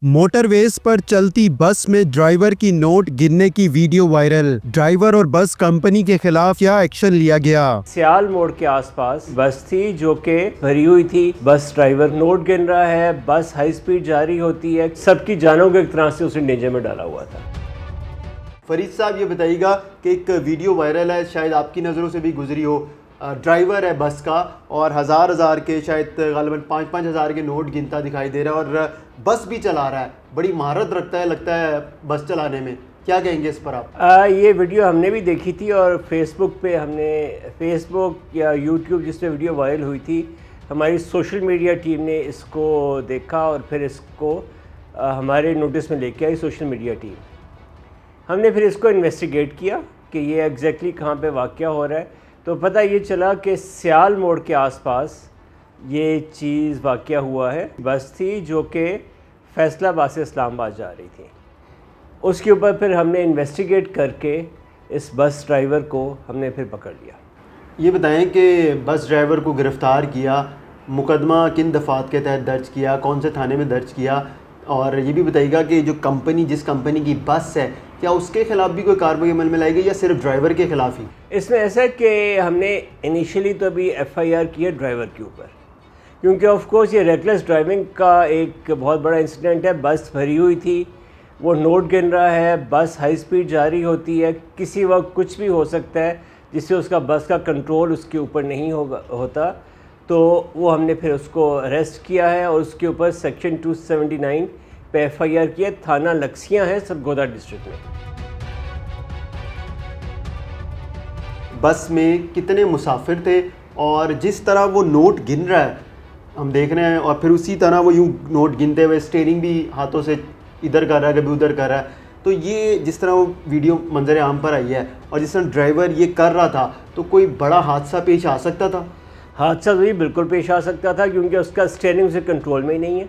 Motorways पर चलती बस में ड्राइवर की नोट गिनने की वीडियो वायरल। ड्राइवर और बस कंपनी के खिलाफ क्या एक्शन लिया गया? सियाल मोड़ के आसपास बस थी जो कि भरी हुई थी। बस ड्राइवर नोट गिन रहा है, बस हाई स्पीड जा रही होती है, सबकी जानों को एक तरह से उसने डेंजर में डाला हुआ था। फरीद साहब, ये बताइएगा कि एक वीडियो वायरल है, शायद आपकी नज़रों से भी गुजरी हो। ड्राइवर है बस का और हज़ार के, शायद गालिबन 5-5 हज़ार के नोट गिनता दिखाई दे रहा है और बस भी चला रहा है। बड़ी महारत रखता है लगता है बस चलाने में। क्या कहेंगे इस पर आप? ये वीडियो हमने भी देखी थी और फेसबुक या यूट्यूब जिस पे वीडियो वायरल हुई थी, हमारी सोशल मीडिया टीम ने इसको देखा और फिर इसको हमारे नोटिस में लेके आई सोशल मीडिया टीम। हमने फिर इसको इन्वेस्टिगेट किया कि ये एग्जैक्टली कहाँ पे वाक़या हो रहा है। तो पता ये चला कि सियाल मोड़ के आसपास ये चीज़ वाक़या हुआ है। बस थी जो कि फैसलाबाद से इस्लामाबाद जा रही थी। उसके ऊपर फिर हमने इन्वेस्टिगेट करके इस बस ड्राइवर को हमने फिर पकड़ लिया। ये बताएं कि बस ड्राइवर को गिरफ़्तार किया, मुकदमा किन दफ़ात के तहत दर्ज किया, कौन से थाने में दर्ज किया, और ये भी बताइएगा कि जो कंपनी, जिस कंपनी की बस है, क्या उसके खिलाफ भी कोई कार्रवाई अमल में लाई गई या सिर्फ ड्राइवर के खिलाफ ही? इसमें ऐसा है कि हमने इनिशियली तो अभी एफआईआर की है ड्राइवर के ऊपर, क्योंकि ऑफ कोर्स ये रेकलेस ड्राइविंग का एक बहुत बड़ा इंसिडेंट है। बस भरी हुई थी, वो नोट गिन रहा है, बस हाई स्पीड जा रही होती है, किसी वक्त कुछ भी हो सकता है जिससे उसका बस का कंट्रोल उसके ऊपर नहीं होता। तो वो हमने फिर उसको अरेस्ट किया है और उसके ऊपर सेक्शन 279 पे एफआईआर किया। थाना लक्सियाँ है, सरगोदा डिस्ट्रिक्ट में। बस में कितने मुसाफिर थे और जिस तरह वो नोट गिन रहा है हम देख रहे हैं, और फिर उसी तरह वो यूँ नोट गिनते हुए स्टीयरिंग भी हाथों से इधर कर रहा है, कभी उधर कर रहा है, तो ये जिस तरह वो वीडियो मंजर आम पर आई है और जिस तरह ड्राइवर ये कर रहा था, तो कोई बड़ा हादसा पेश आ सकता था? हादसा तो भी बिल्कुल पेश आ सकता था, क्योंकि उसका स्टीयरिंग से कंट्रोल में ही नहीं है।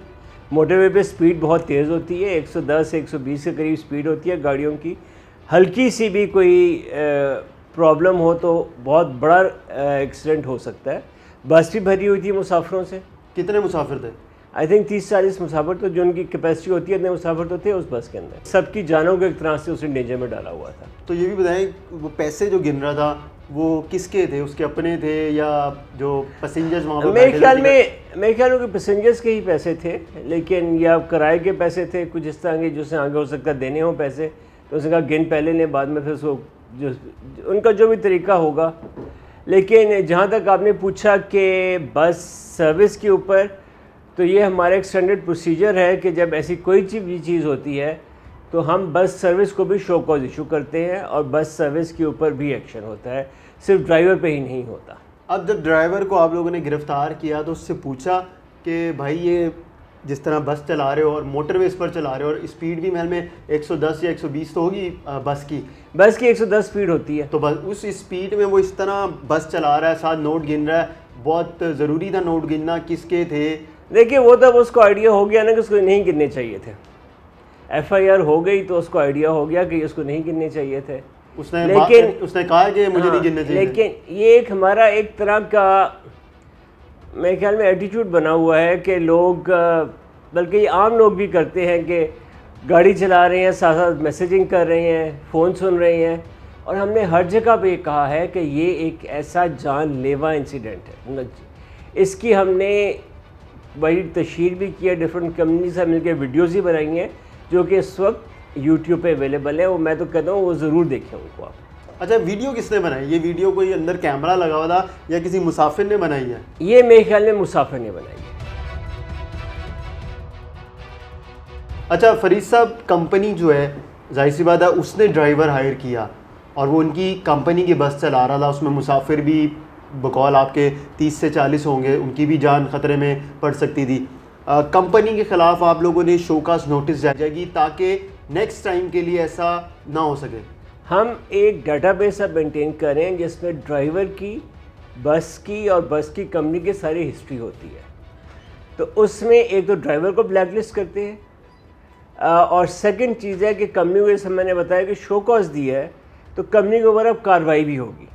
मोटरवे पे स्पीड बहुत तेज़ होती है, 110-120 के करीब स्पीड होती है गाड़ियों की। हल्की सी भी कोई प्रॉब्लम हो तो बहुत बड़ा एक्सीडेंट हो सकता है। बस भी भरी हुई थी मुसाफिरों से। कितने मुसाफिर थे? आई थिंक 30-40 मुसाफिर, तो जो उनकी कैपेसिटी होती है, इतने मुसाफिर तो थे उस बस के अंदर। सबकी जानों को एक तरह से उसने डेंजर में डाला हुआ था। तो ये भी बताएं, वो पैसे जो गिन रहा था वो किसके थे? उसके अपने थे या जो पैसेंजर्स वहाँ पर? मेरे ख्याल में पैसेंजर्स के ही पैसे थे, लेकिन या किराए के पैसे थे कुछ इस तरह के, जिससे आगे हो सकता है देने हों पैसे। तो उसने कहा गिन पहले ने, बाद में फिर उसको जो उनका जो भी तरीका होगा। लेकिन जहाँ तक आपने पूछा कि बस सर्विस के ऊपर, तो ये हमारा एक स्टैंडर्ड प्रोसीजर है कि जब ऐसी कोई चीज़ होती है तो हम बस सर्विस को भी शो कॉज इशू करते हैं और बस सर्विस के ऊपर भी एक्शन होता है, सिर्फ ड्राइवर पे ही नहीं होता। अब जब ड्राइवर को आप लोगों ने गिरफ़्तार किया तो उससे पूछा कि भाई ये जिस तरह बस चला रहे हो और मोटरवेज पर चला रहे हो और स्पीड भी महल में 110 या 120 तो होगी बस की 110 स्पीड होती है, तो बस उस स्पीड में वो इस तरह बस चला रहा है, साथ नोट गिन रहा है। बहुत ज़रूरी था नोट गिनना, किसके थे? देखिए वो तब उसको आइडिया हो गया ना कि उसको नहीं गिनने चाहिए थे। एफआईआर हो गई तो उसको आइडिया हो गया कि उसको नहीं गिनने चाहिए थे। उसने कहा कि मुझे नहीं गिनने चाहिए। लेकिन ये एक हमारा एक तरह का मेरे ख्याल में एटीट्यूड बना हुआ है कि लोग, बल्कि आम लोग भी करते हैं कि गाड़ी चला रहे हैं, साथ साथ मैसेजिंग कर रहे हैं, फ़ोन सुन रहे हैं। और हमने हर जगह पे कहा है कि ये एक ऐसा जानलेवा इंसिडेंट है। इसकी हमने बड़ी तशहीर भी किया, डिफरेंट कम्युनिटी से मिलकर वीडियोज़ ही बनाई हैं जो कि इस वक्त यूट्यूब पे अवेलेबल है। वो मैं तो कहता हूँ वो ज़रूर देखें उनको आप। अच्छा, वीडियो किसने बनाई? ये वीडियो कोई अंदर कैमरा लगा हुआ था या किसी मुसाफिर ने बनाई है? ये मेरे ख्याल में मुसाफिर ने बनाई है। अच्छा फरीद साहब, कंपनी जो है, जाहिर सी बात है उसने ड्राइवर हायर किया और वो उनकी कंपनी की बस चला रहा था, उसमें मुसाफिर भी बकौल आपके 30 से 40 होंगे, उनकी भी जान ख़तरे में पड़ सकती थी। कंपनी के ख़िलाफ़ आप लोगों ने शोकास नोटिस जाएगी ताकि नेक्स्ट टाइम के लिए ऐसा ना हो सके। हम एक डाटाबेस अब मेंटेन कर रहे हैं जिसमें ड्राइवर की, बस की और बस की कंपनी की सारी हिस्ट्री होती है। तो उसमें एक तो ड्राइवर को ब्लैकलिस्ट करते हैं और सेकंड चीज़ है कि कंपनी को, जैसे मैंने बताया कि शो कॉज दी है, तो कंपनी के ऊपर अब कार्रवाई भी होगी।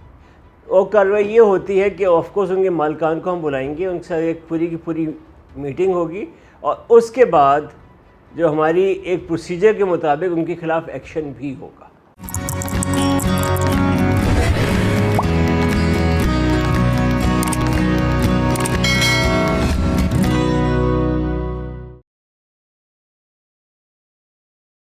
और कार्रवाई ये होती है कि ऑफकोर्स उनके मालिकान को हम बुलाएंगे, उनसे एक पूरी की पूरी मीटिंग होगी और उसके बाद जो हमारी एक प्रोसीजर के मुताबिक उनके खिलाफ एक्शन भी होगा।